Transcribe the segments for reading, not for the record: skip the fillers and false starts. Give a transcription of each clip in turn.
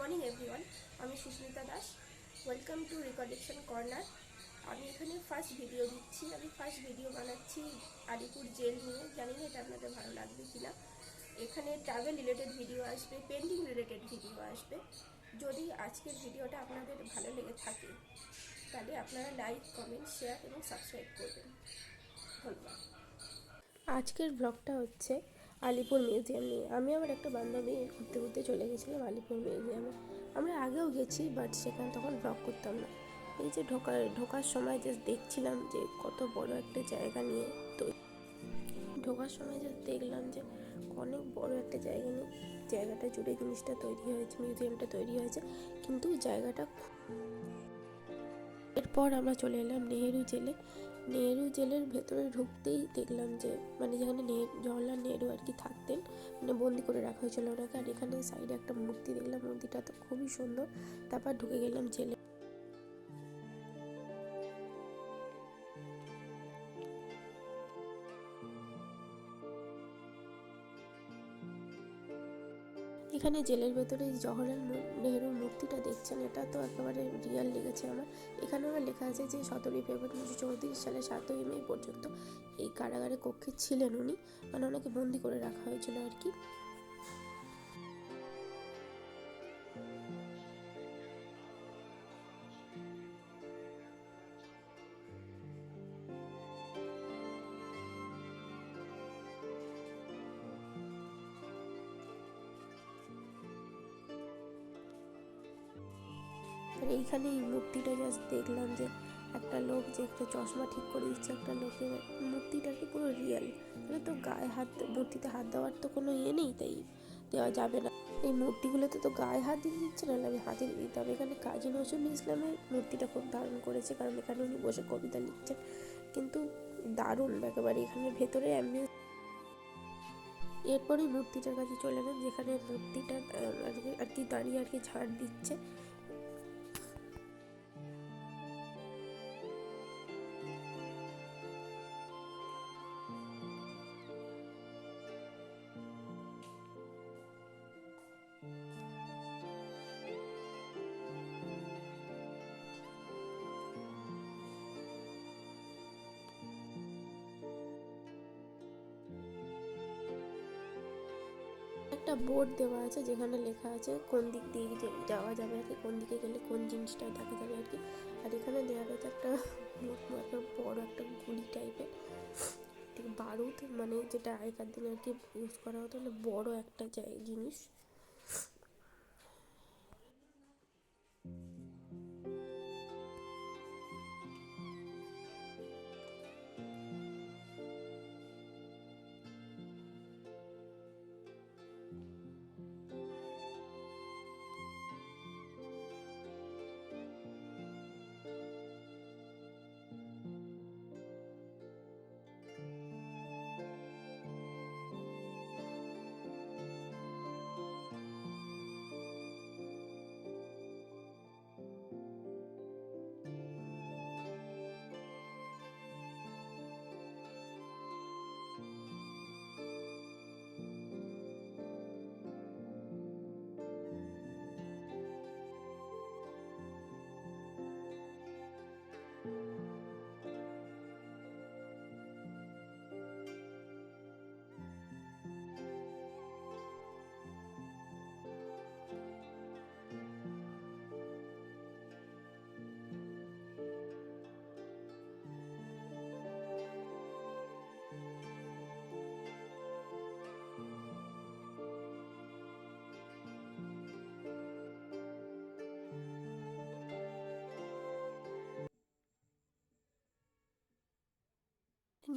Morning everyone, আমি Susmita Das. Welcome to recollection corner. আমি এখানে ফার্স্ট ভিডিও দিচ্ছি। আমি ফার্স্ট ভিডিও বানাচ্ছি আলিপুর জেল নিয়ে। জানি না এটা আপনাদের ভালো লাগবে কিনা। এখানে ট্রাভেল রিলেটেড ভিডিও আসবে, পেন্টিং রিলেটেড ভিডিও আসবে। যদি আজকের ভিডিওটা আপনাদের ভালো লেগে থাকে তাহলে আপনারা লাইক, কমেন্ট, শেয়ার এবং সাবস্ক্রাইব করবেন। ধন্যবাদ। আজকের ব্লগটা হচ্ছে আলিপুর মিউজিয়াম নিয়ে। আমি আমার একটা বান্ধবী ঘুরতে ঘুরতে চলে গেছিলাম আলিপুর মিউজিয়ামে। আমরা আগেও গেছি, বাট সেখানে তখন ব্লগ করতাম না। এই যে ঢোকার সময় জাস্ট দেখছিলাম যে কত বড় একটা জায়গা নিয়ে ঢোকার সময় জাস্ট দেখলাম যে অনেক বড় একটা জায়গা নিয়ে জায়গাটা জুড়ে জিনিসটা তৈরি হয়েছে, মিউজিয়ামটা তৈরি হয়েছে। কিন্তু জায়গাটা এরপর আমরা চলে এলাম নেহেরু জেলে। নেহেরু জেলের ভেতরে ঢুকতেই দেখলাম যে মানে যেখানে জওহরলাল নেহেরু আর কি থাকতেন, মানে বন্দি করে রাখা হয়েছিল ওনাকে। আর এখানে সাইডে একটা মূর্তি দেখলাম, মূর্তিটা তো খুবই সুন্দর। তারপর ঢুকে গেলাম জেলে। এখানে জেলের ভেতরে জওহরলাল নেহেরুর মূর্তিটা দেখছেন, এটা তো একেবারে রিয়াল লেগেছে আমার। এখানে আমার লেখা আছে যে 17 ফেব্রুয়ারি 1934 সালে 7ই মে পর্যন্ত এই কারাগারে কক্ষে ছিলেন উনি, মানে ওনাকে বন্দি করে রাখা হয়েছিল আর কি। আর এইখানে এই মূর্তিটা জাস্ট দেখলাম যে একটা লোক যে একটা চশমা ঠিক করে দিচ্ছে একটা লোকের। মূর্তিটা কি পুরো রিয়েল, তাহলে তো গায়ে হাত, মূর্তিতে হাত দেওয়ার তো কোনো ইয়ে নেই, তাই দেওয়া যাবে না। এই মূর্তিগুলোতে তো গায়ে হাত দিতে দিচ্ছে না, আমি হাতে দিয়ে দিতে হবে। এখানে কাজী নজরুল ইসলামের মূর্তিটা খুব দারুণ করেছে, কারণ এখানে উনি বসে কবিতা লিখছেন, কিন্তু দারুণ একেবারে। এখানে ভেতরে অ্যাম্বিয়েন্স। এরপরে মূর্তিটার কাছে চলে গেলাম, যেখানে মূর্তিটা আর কি দাঁড়িয়ে আর কি ঝাড় দিচ্ছে। একটা বোর্ড দেওয়া আছে যেখানে লেখা আছে কোন দিক দিয়ে যাওয়া যাবে আর কি, কোন দিকে গেলে কোন জিনিসটা দেখা যাবে আর কি। আর এখানে দেওয়া রয়েছে একটা বড় একটা গুলি টাইপের বারুদ, মানে যেটা আগেকার দিনে আর কি ইউজ করা হতো, মানে বড় একটা জিনিস।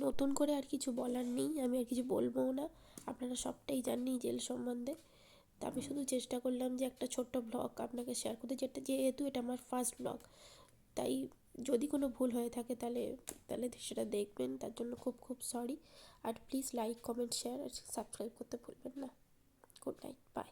নতুন করে আর কিছু বলার নেই, আমি আর কিছু বলবো না। আপনারা সবটাই জানেন জেল সম্বন্ধে। তা আমি শুধু চেষ্টা করলাম যে একটা ছোট্ট ব্লগ আপনাকে শেয়ার করতে, যেহেতু এটা আমার ফার্স্ট ব্লগ, তাই যদি কোনো ভুল হয়ে থাকে তাহলে তাহলে সেটা দেখবেন, তার জন্য খুব খুব সরি। আর প্লিজ লাইক, কমেন্ট, শেয়ার আর সাবস্ক্রাইব করতে ভুলবেন না। Good night, by.